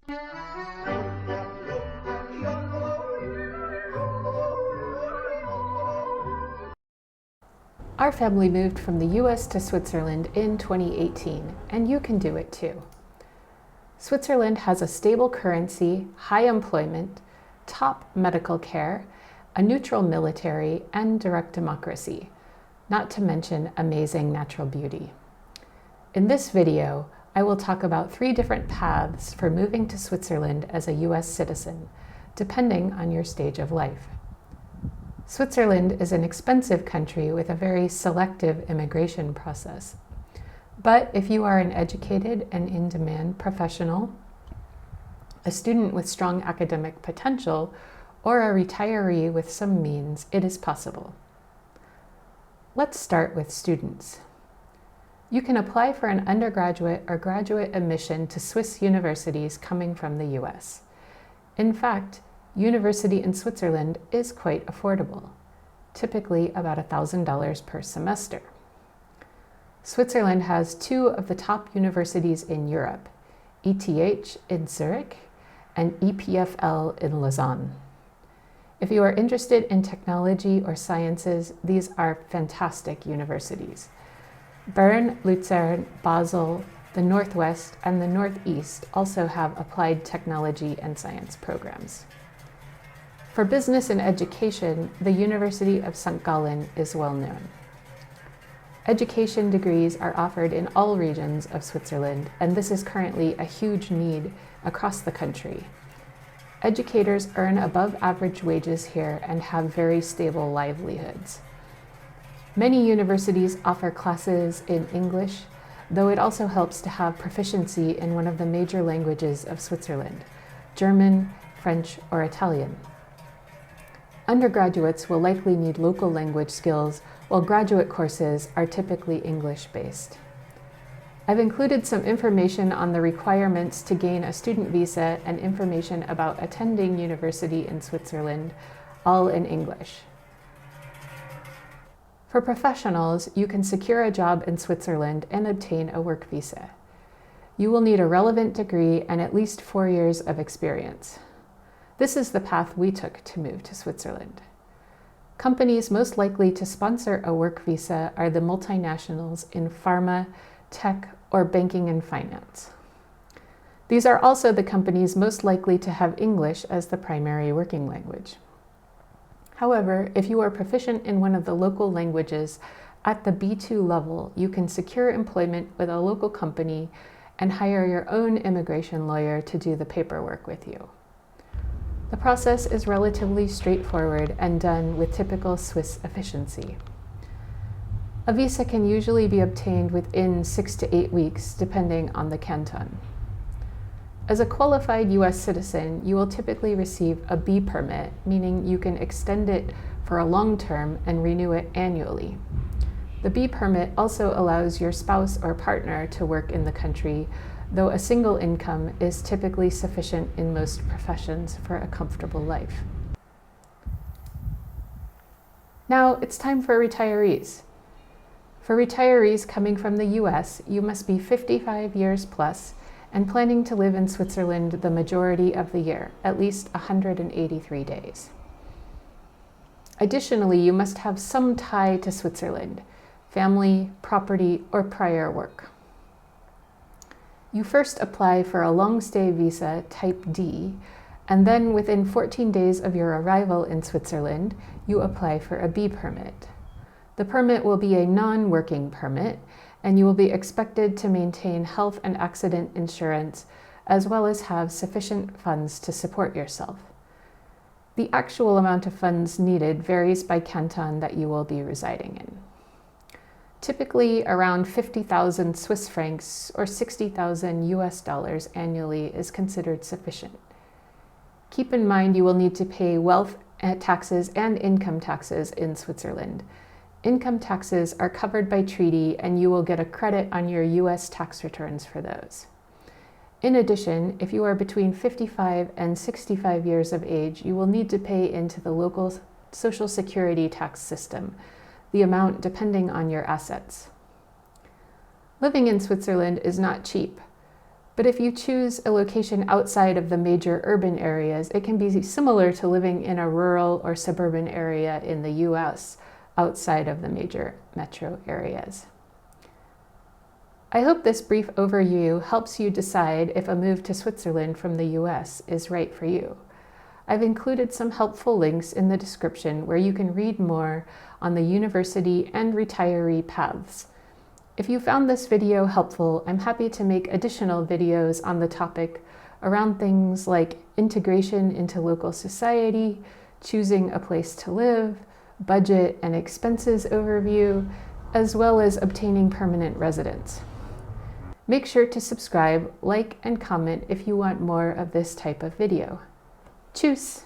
Our family moved from the US to Switzerland in 2018, and you can do it too. Switzerland has a stable currency, high employment, top medical care, a neutral military, and direct democracy, not to mention amazing natural beauty. In this video, I will talk about 3 different paths for moving to Switzerland as a US citizen, depending on your stage of life. Switzerland is an expensive country with a very selective immigration process. But if you are an educated and in-demand professional, a student with strong academic potential, or a retiree with some means, it is possible. Let's start with students. You can apply for an undergraduate or graduate admission to Swiss universities coming from the US. In fact, university in Switzerland is quite affordable, typically about $1,000 per semester. Switzerland has 2 of the top universities in Europe, ETH in Zurich and EPFL in Lausanne. If you are interested in technology or sciences, these are fantastic universities. Bern, Lucerne, Basel, the Northwest, and the Northeast also have applied technology and science programs. For business and education, the University of St. Gallen is well known. Education degrees are offered in all regions of Switzerland, and this is currently a huge need across the country. Educators earn above average wages here and have very stable livelihoods. Many universities offer classes in English, though it also helps to have proficiency in one of the major languages of Switzerland, German, French, or Italian. Undergraduates will likely need local language skills, while graduate courses are typically English-based. I've included some information on the requirements to gain a student visa and information about attending university in Switzerland, all in English. For professionals, you can secure a job in Switzerland and obtain a work visa. You will need a relevant degree and at least 4 years of experience. This is the path we took to move to Switzerland. Companies most likely to sponsor a work visa are the multinationals in pharma, tech, or banking and finance. These are also the companies most likely to have English as the primary working language. However, if you are proficient in one of the local languages at the B2 level, you can secure employment with a local company and hire your own immigration lawyer to do the paperwork with you. The process is relatively straightforward and done with typical Swiss efficiency. A visa can usually be obtained within 6 to 8 weeks, depending on the canton. As a qualified US citizen, you will typically receive a B permit, meaning you can extend it for a long term and renew it annually. The B permit also allows your spouse or partner to work in the country, though a single income is typically sufficient in most professions for a comfortable life. Now it's time for retirees. For retirees coming from the US, you must be 55 years plus and planning to live in Switzerland the majority of the year, at least 183 days. Additionally, you must have some tie to Switzerland, family, property, or prior work. You first apply for a long-stay visa type D, and then within 14 days of your arrival in Switzerland, you apply for a B permit. The permit will be a non-working permit, and you will be expected to maintain health and accident insurance, as well as have sufficient funds to support yourself. The actual amount of funds needed varies by canton that you will be residing in. Typically, around 50,000 Swiss francs or 60,000 US dollars annually is considered sufficient. Keep in mind you will need to pay wealth taxes and income taxes in Switzerland. Income taxes are covered by treaty, and you will get a credit on your US tax returns for those. In addition, if you are between 55 and 65 years of age, you will need to pay into the local Social Security tax system, the amount depending on your assets. Living in Switzerland is not cheap. But if you choose a location outside of the major urban areas, it can be similar to living in a rural or suburban area in the US outside of the major metro areas. I hope this brief overview helps you decide if a move to Switzerland from the US is right for you. I've included some helpful links in the description where you can read more on the university and retiree paths. If you found this video helpful, I'm happy to make additional videos on the topic around things like integration into local society, choosing a place to live, budget and expenses overview, as well as obtaining permanent residence. Make sure to subscribe, like, and comment if you want more of this type of video. Tschüss!